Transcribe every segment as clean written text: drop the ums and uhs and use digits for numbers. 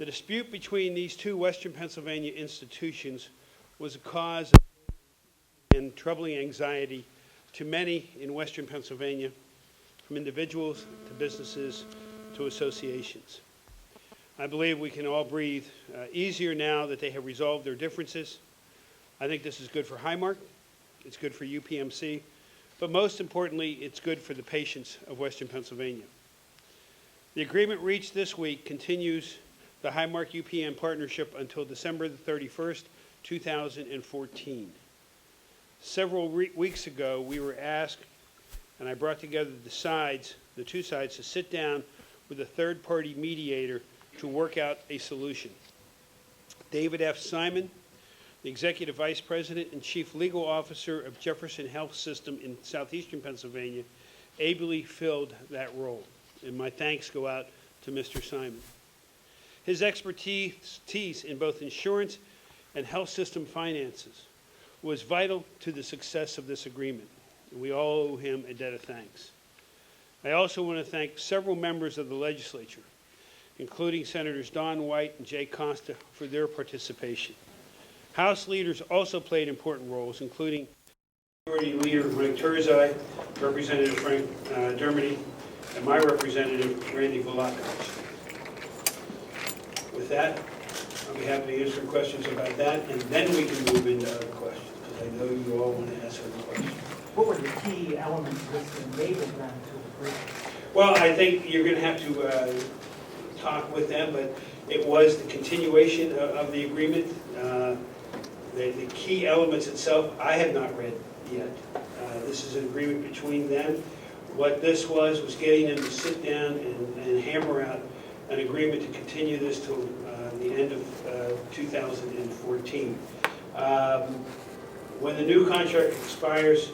The dispute between these two Western Pennsylvania institutions was a cause of and troubling anxiety to many in Western Pennsylvania, from individuals to businesses to associations. I believe we can all breathe easier now that they have resolved their differences. I think this is good for Highmark, it's good for UPMC, but most importantly, it's good for the patients of Western Pennsylvania. The agreement reached this week continues the Highmark UPM partnership until December the 31st, 2014. Several weeks ago, we were asked, and I brought together the two sides, to sit down with a third-party mediator to work out a solution. David F. Simon, the Executive Vice President and Chief Legal Officer of Jefferson Health System in southeastern Pennsylvania, ably filled that role, and my thanks go out to Mr. Simon. His expertise in both insurance and health system finances was vital to the success of this agreement, and we all owe him a debt of thanks. I also want to thank several members of the legislature, including Senators Don White and Jay Costa, for their participation. House leaders also played important roles, including Majority Leader Frank Turzai, Representative Frank Dermody, and my representative, Randy Volakovich. With that, I'll be happy to answer questions about that, and then we can move into other questions, because I know you all want to ask other questions. What were the key elements that enabled them to agree? Well, I think you're going to have to talk with them, but it was the continuation of the agreement. The key elements itself, I have not read yet. This is an agreement between them. What this was getting them to sit down and hammer out an agreement to continue this till the end of 2014. When the new contract expires,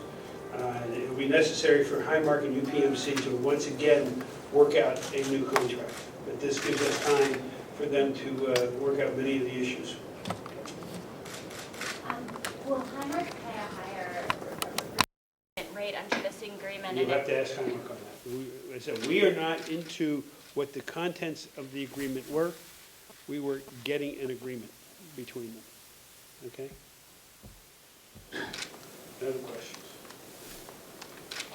it will be necessary for Highmark and UPMC to once again work out a new contract. But this gives us time for them to work out many of the issues. Will Highmark pay a higher rate under this agreement? You'll have to ask Highmark on that. I said, we are not into what the contents of the agreement were. We were getting an agreement between them. Okay? Other questions?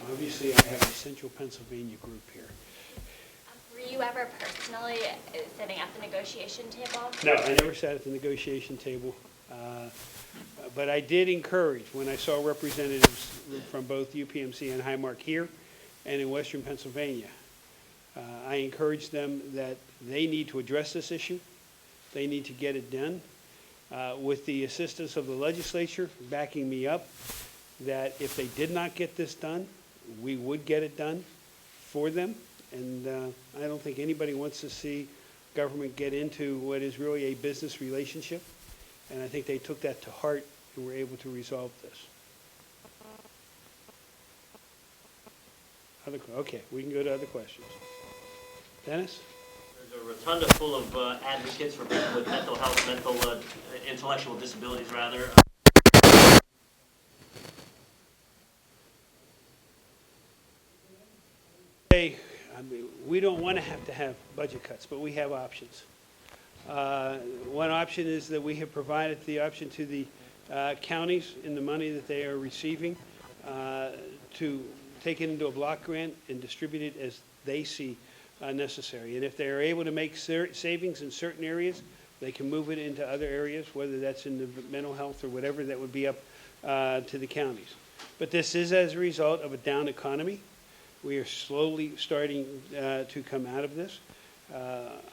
Obviously, I have a Central Pennsylvania group here. Were you ever personally sitting at the negotiation table? No, I never sat at the negotiation table. But I did encourage, when I saw representatives from both UPMC and Highmark here and in Western Pennsylvania, I encouraged them that they need to address this issue. They need to get it done. With the assistance of the legislature backing me up, that if they did not get this done, we would get it done for them. And I don't think anybody wants to see government get into what is really a business relationship. And I think they took that to heart and were able to resolve this. Okay, we can go to other questions. Dennis? There's a rotunda full of advocates for people with mental health, intellectual disabilities, rather. We don't want to have budget cuts, but we have options. One option is that we have provided the option to the counties in the money that they are receiving to take it into a block grant and distribute it as they see necessary. And if they are able to make savings in certain areas, they can move it into other areas, whether that's in the mental health or whatever. That would be up to the counties. But this is as a result of a down economy. We are slowly starting to come out of this.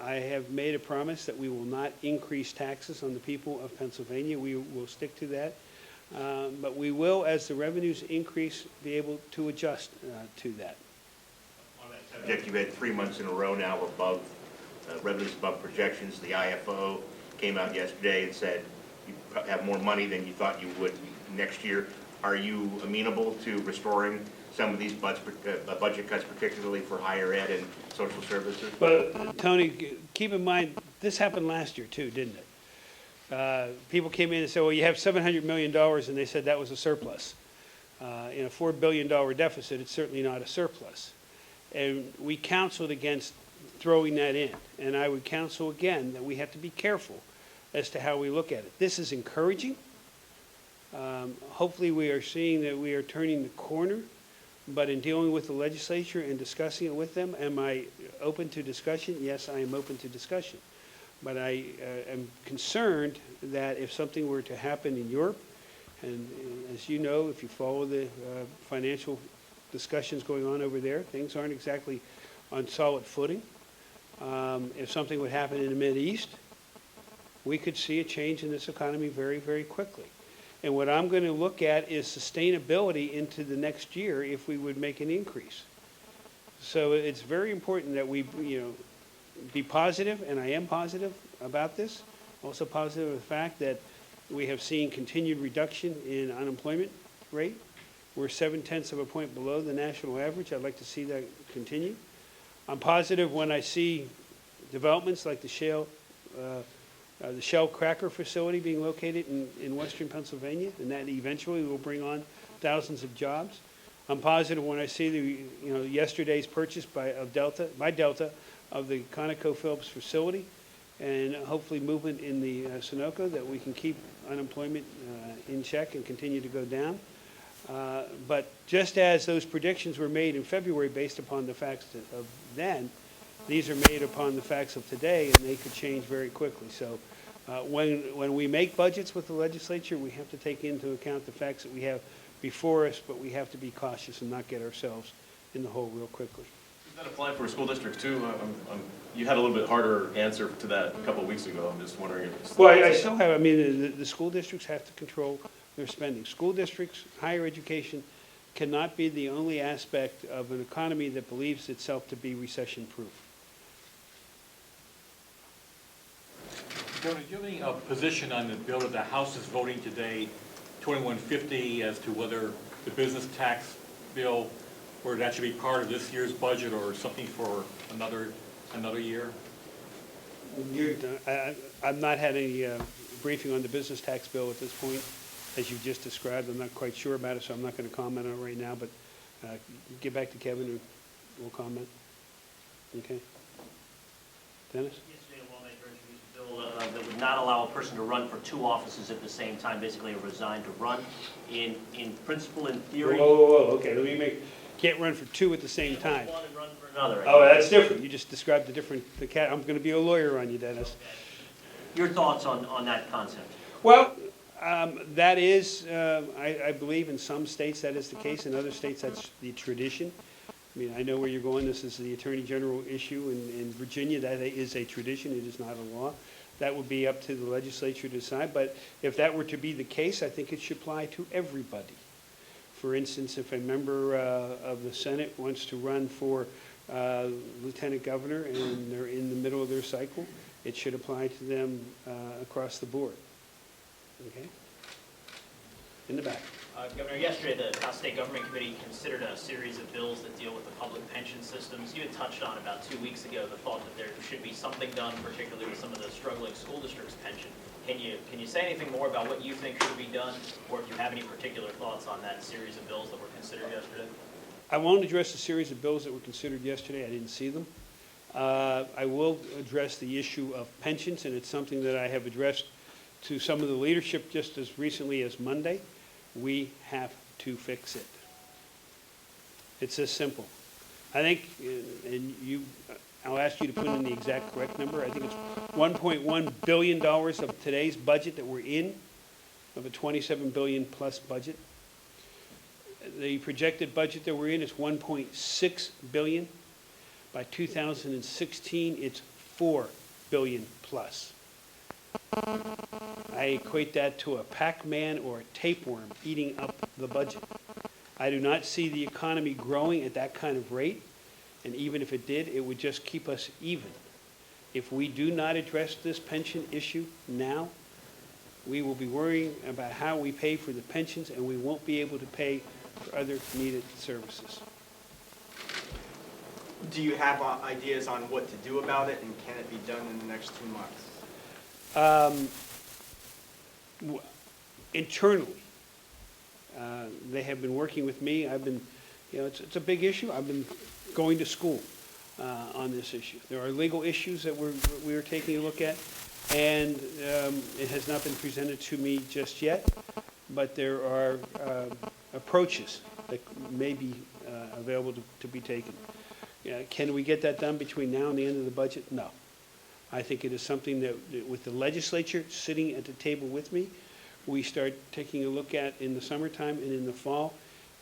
I have made a promise that we will not increase taxes on the people of Pennsylvania. We will stick to that. But we will, as the revenues increase, be able to adjust to that. On that subject, you've had 3 months in a row now above revenues above projections. The IFO came out yesterday and said you have more money than you thought you would next year. Are you amenable to restoring some of these budget cuts, particularly for higher ed and social services? But Tony, keep in mind, this happened last year too, didn't it? People came in and said, well, you have $700 million, and they said that was a surplus. In a $4 billion deficit, it's certainly not a surplus. And we counseled against throwing that in. And I would counsel again that we have to be careful as to how we look at it. This is encouraging. Hopefully we are seeing that we are turning the corner, but in dealing with the legislature and discussing it with them, am I open to discussion? Yes, I am open to discussion. But I am concerned that if something were to happen in Europe, and as you know, if you follow the financial discussions going on over there, things aren't exactly on solid footing. If something would happen in the Mideast, we could see a change in this economy very, very quickly. And what I'm going to look at is sustainability into the next year if we would make an increase. So it's very important that we, be positive, and I am positive about this. Also positive of the fact that we have seen continued reduction in unemployment rate. We're 0.7 of a point below the national average. I'd like to see that continue. I'm positive when I see developments like the Shell cracker facility being located in western Pennsylvania, and that eventually will bring on thousands of jobs. I'm positive when I see the, yesterday's purchase by Delta of the ConocoPhillips facility, and hopefully movement in the Sunoco, that we can keep unemployment in check and continue to go down. But just as those predictions were made in February based upon the facts of then, these are made upon the facts of today, and they could change very quickly. So when we make budgets with the legislature, we have to take into account the facts that we have before us, but we have to be cautious and not get ourselves in the hole real quickly. Does that apply for school districts too? You had a little bit harder answer to that a couple of weeks ago. I'm just wondering if it's... Well, I still have, the school districts have to control their spending. School districts, higher education cannot be the only aspect of an economy that believes itself to be recession-proof. Governor, do you have any position on the bill that the House is voting today, 2150, as to whether the business tax bill, or that should be part of this year's budget or something for another year? I've not had any briefing on the business tax bill at this point, as you just described. I'm not quite sure about it, so I'm not going to comment on it right now, but get back to Kevin and we'll comment. Okay? Dennis? Yesterday, a lawmaker introduced a bill that would not allow a person to run for 2 offices at the same time, basically resign to run. In principle, in theory... Whoa, okay, can't run for 2 at the same time. One and run for another. Oh, that's different. You just described I'm going to be a lawyer on you, Dennis. Your thoughts on that concept? Well, that is, I believe in some states that is the case. In other states, that's the tradition. I mean, I know where you're going. This is the Attorney General issue in Virginia. That is a tradition. It is not a law. That would be up to the legislature to decide. But if that were to be the case, I think it should apply to everybody. For instance, if a member of the Senate wants to run for lieutenant governor and they're in the middle of their cycle, it should apply to them across the board. Okay? In the back. Governor, yesterday the House State Government Committee considered a series of bills that deal with the public pension systems. You had touched on about 2 weeks ago the thought that there should be something done, particularly with some of the struggling school districts' pension. Can you say anything more about what you think should be done, or if you have any particular thoughts on that series of bills that were considered yesterday? I won't address the series of bills that were considered yesterday. I didn't see them. I will address the issue of pensions, and it's something that I have addressed to some of the leadership just as recently as Monday. We have to fix it. It's this simple. I think, and I'll ask you to put in the exact correct number. I think it's $1.1 billion of today's budget that we're in, of a $27 billion plus budget. The projected budget that we're in is $1.6 billion. By 2016, it's $4 billion plus. I equate that to a Pac-Man or a tapeworm eating up the budget. I do not see the economy growing at that kind of rate, and even if it did, it would just keep us even. If we do not address this pension issue now, we will be worrying about how we pay for the pensions, and we won't be able to pay for other needed services. Do you have ideas on what to do about it, and can it be done in the next 2 months? Internally, they have been working with me. I've been, it's a big issue. I've been going to school. on this issue. There are legal issues that we are taking a look at, and it has not been presented to me just yet, but there are approaches that may be available to be taken. Can we get that done between now and the end of the budget? No. I think it is something that, with the legislature sitting at the table with me, we start taking a look at in the summertime and in the fall,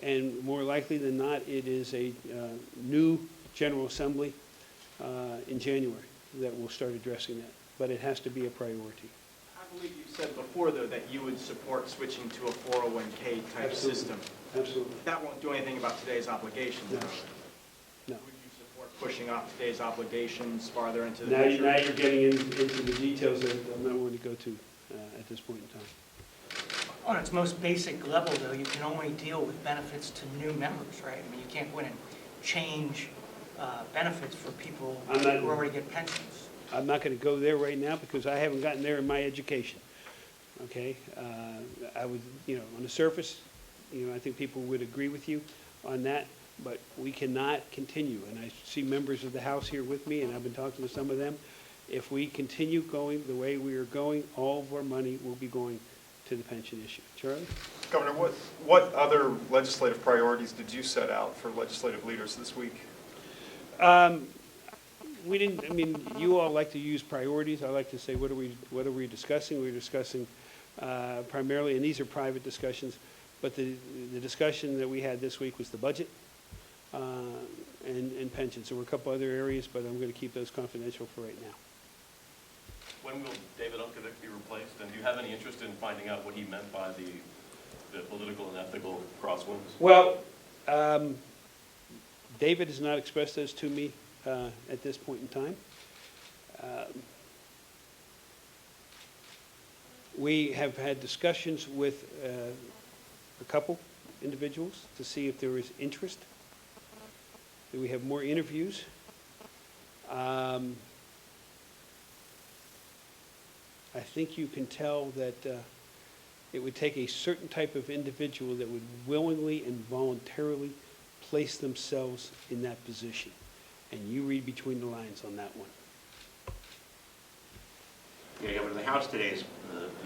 and more likely than not, it is a new General Assembly in January that will start addressing that. But it has to be a priority. I believe you said before, though, that you would support switching to a 401K type system. Absolutely. That won't do anything about today's obligations. No. however. No. Would you support pushing off today's obligations farther into the Now future? you're getting into the details that I'm not willing to go to at this point in time. On its most basic level, though, you can only deal with benefits to new members, right? I mean, you can't go in and change benefits for people I'm not- who already get pensions. I'm not going to go there right now because I haven't gotten there in my education. Okay? I would, on the surface, I think people would agree with you on that, but we cannot continue. And I see members of the House here with me, and I've been talking to some of them. If we continue going the way we are going, all of our money will be going to the pension issue. Charlie? Governor, what other legislative priorities did you set out for legislative leaders this week? We didn't, you all like to use priorities. I like to say, what are we discussing? We're discussing primarily, and these are private discussions, but the discussion that we had this week was the budget and pensions. There were a couple other areas, but I'm going to keep those confidential for right now. When will David Unkovic be replaced? And do you have any interest in finding out what he meant by the political and ethical crosswinds? Well, David has not expressed those to me at this point in time. We have had discussions with a couple individuals to see if there is interest. Do we have more interviews? I think you can tell that it would take a certain type of individual that would willingly and voluntarily place themselves in that position. And you read between the lines on that one. Yeah, Governor, the House today is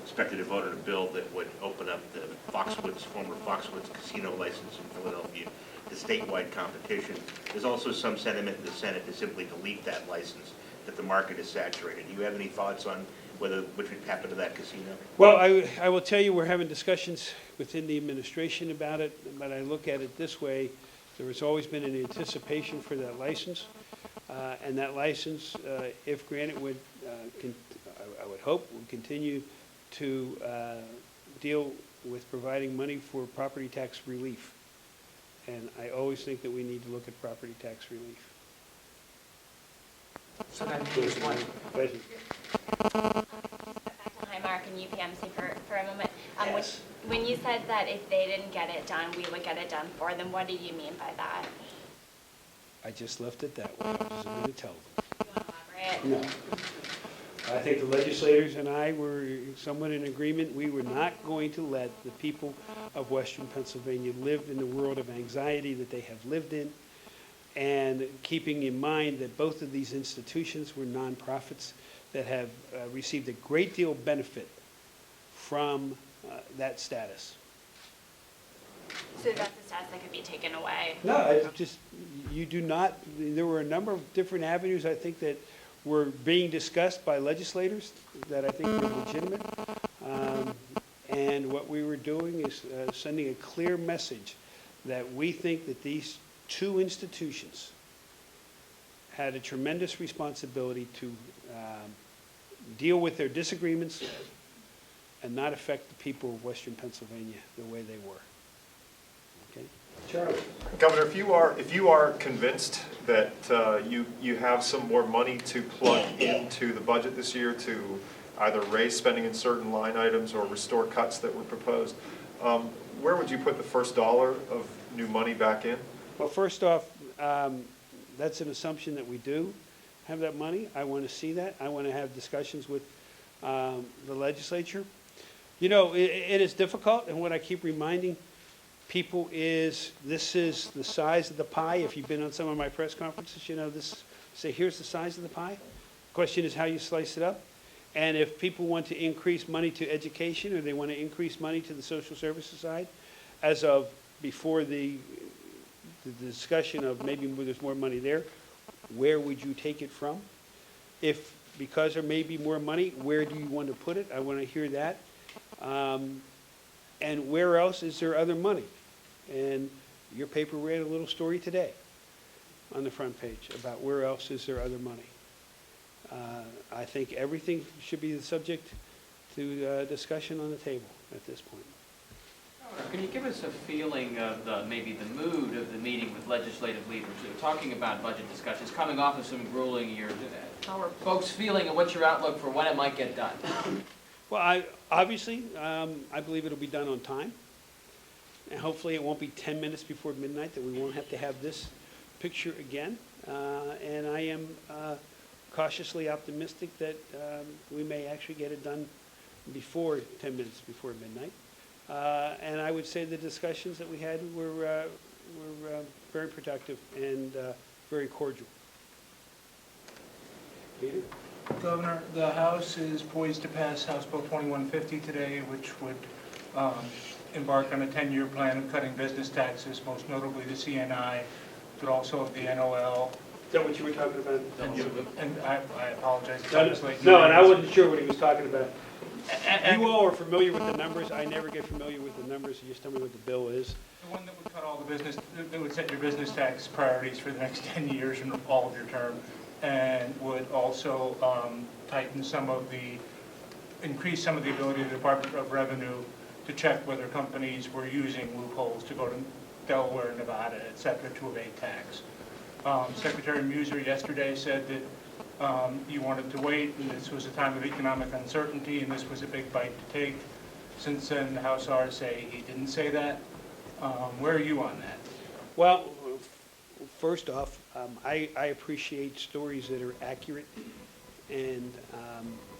expected to vote on a bill that would open up the former Foxwoods casino license in Philadelphia to statewide competition. There's also some sentiment in the Senate to simply delete that license, that the market is saturated. Do you have any thoughts on which would happen to that casino? Well, I will tell you, we're having discussions within the administration about it, but I look at it this way. There has always been an anticipation for that license, and that license, if granted, I would hope, will continue to deal with providing money for property tax relief. And I always think that we need to look at property tax relief. So that means what? Pleasure. Back to Highmark and UPMC for a moment. Yes. When you said that if they didn't get it done, we would get it done for them, what did you mean by that? I just left it that way. I wasn't going to tell them. You want to elaborate? No. I think the legislators and I were somewhat in agreement. We were not going to let the people of Western Pennsylvania live in the world of anxiety that they have lived in, and keeping in mind that both of these institutions were nonprofits that have received a great deal of benefit from that status. So that's a status that could be taken away? No, you do not. There were a number of different avenues, I think, that were being discussed by legislators that I think were legitimate. And what we were doing is sending a clear message that we think that these two institutions had a tremendous responsibility to deal with their disagreements and not affect the people of Western Pennsylvania the way they were. Okay? Charlie? Governor, if you are convinced that you have some more money to plug into the budget this year to either raise spending in certain line items or restore cuts that were proposed, where would you put the first dollar of new money back in? Well, first off, that's an assumption that we do have that money. I want to see that. I want to have discussions with the legislature. You know, it is difficult, and what I keep reminding people is this is the size of the pie. If you've been on some of my press conferences, you know this say, here's the size of the pie. Question is how you slice it up. And if people want to increase money to education, or they want to increase money to the social services side, as of before the discussion of maybe there's more money there, where would you take it from? If, because there may be more money, where do you want to put it? I want to hear that. And where else is there other money? And your paper ran a little story today on the front page about where else is there other money. I think everything should be the subject to discussion on the table at this point. Can you give us a feeling of maybe the mood of the meeting with legislative leaders? Talking about budget discussions, coming off of some grueling years, how are folks feeling and what's your outlook for when it might get done? Well, obviously, I believe it'll be done on time. And hopefully it won't be 10 minutes before midnight, that we won't have to have this picture again. And I am cautiously optimistic that we may actually get it done before 10 minutes before midnight. And I would say the discussions that we had were very productive and very cordial. Peter? Governor, the House is poised to pass House Bill 2150 today, which would embark on a 10-year plan of cutting business taxes, most notably the CNI, but also of the NOL. Is that what you were talking about? And I apologize. No, and I wasn't sure what he was talking about. You all are familiar with the numbers. I never get familiar with the numbers. You just tell me what the bill is. The one that would cut all the business, that would set your business tax priorities for the next 10 years and all of your term, and would also tighten some of the, increase some of the ability of the Department of Revenue to check whether companies were using loopholes to go to Delaware, Nevada, et cetera, to evade tax. Secretary Muser yesterday said that you wanted to wait, and this was a time of economic uncertainty, and this was a big bite to take. Since then, the House RSA, he didn't say that. Where are you on that? Well, first off, I appreciate stories that are accurate. And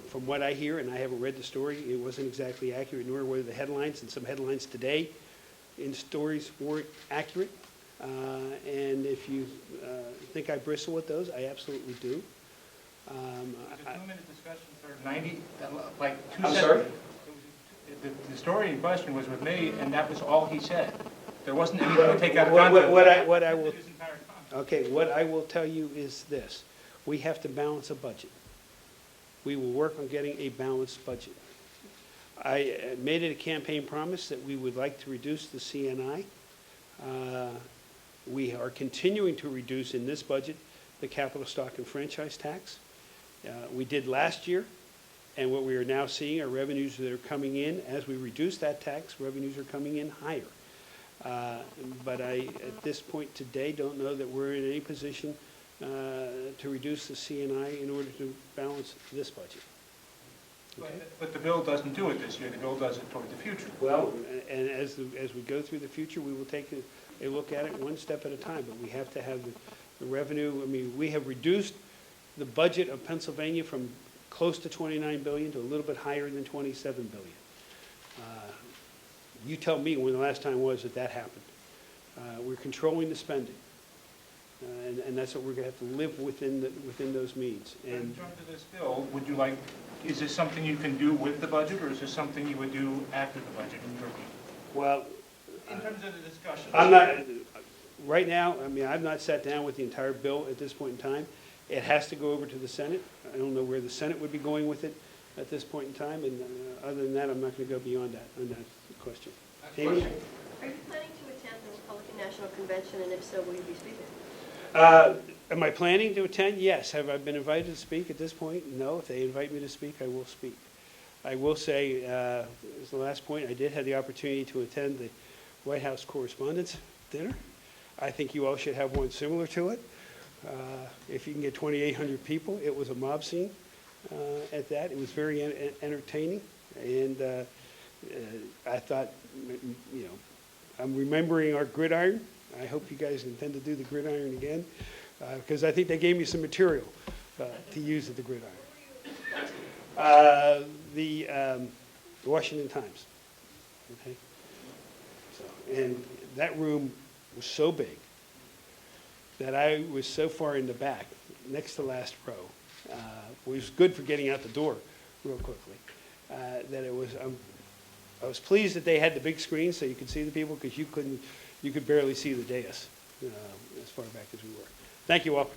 from what I hear, and I haven't read the story, it wasn't exactly accurate, nor were the headlines. And some headlines today in stories weren't accurate. And if you think I bristle with those, I absolutely do. It was a 2-minute discussion for 90, like 2 I'm seconds. sorry? The story in question was with me, and that was all he said. There wasn't anything to take out of context. What I will, okay, what I will tell you is this. We have to balance a budget. We will work on getting a balanced budget. I made it a campaign promise that we would like to reduce the CNI. We are continuing to reduce in this budget the capital stock and franchise tax. We did last year, and what we are now seeing are revenues that are coming in. As we reduce that tax, revenues are coming in higher. But I, at this point today, don't know that we're in any position to reduce the CNI in order to balance this budget. Okay? But the bill doesn't do it this year. The bill does it toward the future. Well, and as we go through the future, we will take a look at it one step at a time. But we have to have the revenue. I mean, we have reduced the budget of Pennsylvania from close to $29 billion to a little bit higher than $27 billion. You tell me when the last time was that happened. We're controlling the spending. And that's what we're going to have to live within those means. And in terms of this bill, would you like, is this something you can do with the budget, or is this something you would do after the budget in your view? Well, in terms of the discussion. I'm not, right now, I mean, I've not sat down with the entire bill at this point in time. It has to go over to the Senate. I don't know where the Senate would be going with it at this point in time, and other than that, I'm not going to go beyond that on that question. Amy? Are you planning to attend the Republican National Convention, and if so, will you be speaking? Am I planning to attend? Yes. Have I been invited to speak at this point? No. If they invite me to speak, I will speak. I will say, as the last point, I did have the opportunity to attend the White House Correspondents' Dinner. I think you all should have one similar to it. If you can get 2,800 people, it was a mob scene at that. It was very entertaining, and I thought, you know, I'm remembering our gridiron. I hope you guys intend to do the gridiron again, because I think they gave me some material to use at the gridiron. The Washington Times. Okay. So, and that room was so big that I was so far in the back. next to last row, was good for getting out the door real quickly. That it was, I was pleased that they had the big screen so you could see the people, because you could barely see the dais as far back as we were. Thank you all.